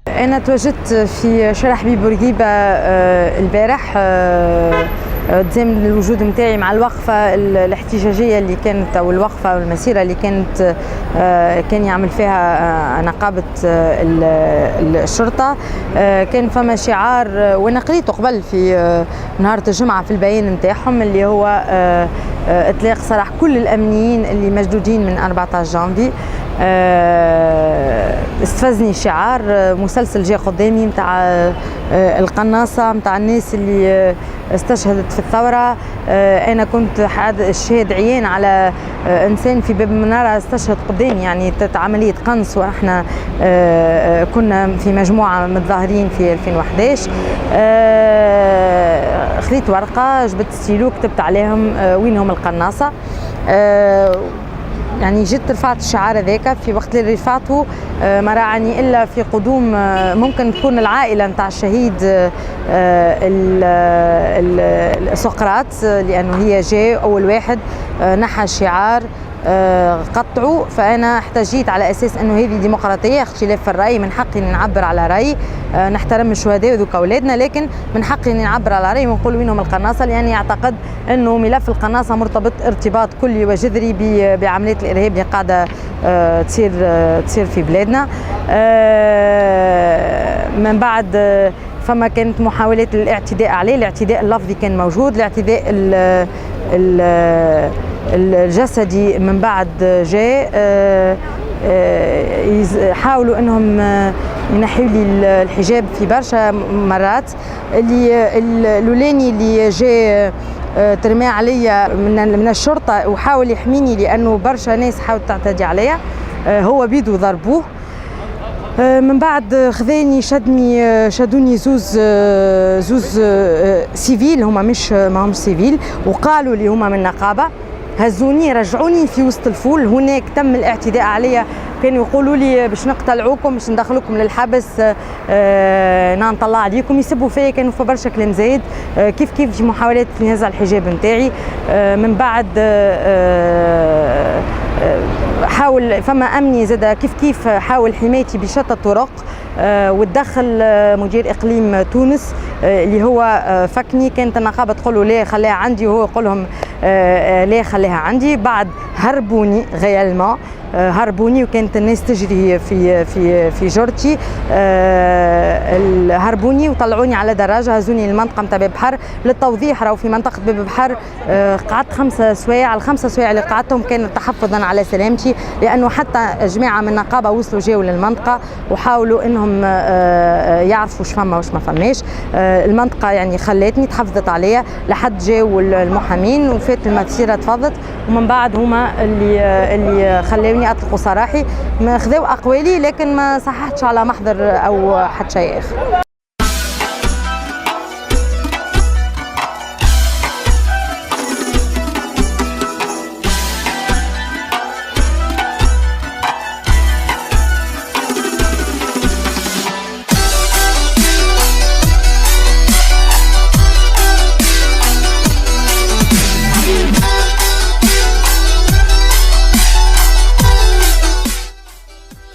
أنا تواجدت في شارع حبيب بورقيبة البارح تزامن الوجود نتاعي مع الوقفة الاحتجاجية اللي كانت أو الوقفة أو المسيرة اللي كان يعمل فيها نقابة الشرطة. كان فما شعار وأنا قريته قبل في نهار الجمعة في البيان نتاعهم اللي هو إطلاق سراح كل الأمنيين اللي مجدودين من 14 جانفي. استفزني شعار مسلسل جاء قدامي متاع القناصة متاع الناس اللي استشهدت في الثورة. أنا كنت شاهد عيان على إنسان في باب المنارة استشهد قدامي، يعني عملية قنص، وإحنا كنا في مجموعة متظاهرين في 2011. خذيت ورقة، جبت ستيلو، كتبت عليهم وينهم القناصة. يعني جيت رفعت الشعار هذاك. في وقت اللي رفعته ما راعني الا في قدوم ممكن تكون العائله نتاع الشهيد سقراط، لانه هي جاء اول واحد نحى الشعار قطعوا. فانا احتجيت على اساس انه هذه ديمقراطيه، اختلاف في الراي، من حقي اني نعبر على رايي، نحترم الشهداء وذوك اولادنا، لكن من حقي اني نعبر على رايي ونقول وينهم القناصه، لاني اعتقد انه ملف القناصه مرتبط ارتباط كلي وجذري بعمليه الارهاب اللي قاعده تصير في بلادنا. من بعد فما كانت محاولات الاعتداء عليه، الاعتداء اللفظي كان موجود، الاعتداء الجسدي من بعد جاء. حاولوا انهم ينحيوا لي الحجاب في برشا مرات. اللولاني اللي جاء ترمي عليا من الشرطه وحاول يحميني لانه برشا ناس حاولت تعتدي عليا، هو بيدو ضربوه. من بعد خذاني شدوني زوز سيفيل، هما ماهمش سيفيل، وقالوا لي هما من نقابه، هزوني رجعوني في وسط الفول. هناك تم الاعتداء عليا، كانوا يقولوا لي باش نقتلعوكم، باش ندخلوكم للحبس، نطلع عليكم، يسبوا فيا، كانوا في برشا كلام زايد. كيف في محاولات نزع الحجاب نتاعي. من بعد حاول فما امني زاد كيف حاول حمايتي بشتى الطرق، وتدخل مدير اقليم تونس اللي هو فكني. كانت النقابه تقول له لا خليها عندي، وهو يقول لهم لا خليها عندي. بعد هربوني غيالما، هربوني، وكانت الناس تجري في جرتي. هربوني وطلعوني على دراجه، هزوني للمنطقه نتاع باب بحر. للتوضيح، راهو في منطقه باب بحر قعدت 5 سوايع. ال5 سوايع اللي قعدتهم كانت تحفظا على سلامتي، لانه حتى جماعه من النقابه وصلوا جاوا للمنطقه وحاولوا انهم يعرفوا واش فما واش ما فماش. المنطقه يعني خلاتني، تحفظت عليا لحد جاوا المحامين وفات المسيره تفضت. ومن بعد هما اللي خلاوني اطلقوا سراحي، ما خذوا اقوالي لكن ما صححتش على محضر او حتى شيء اخر.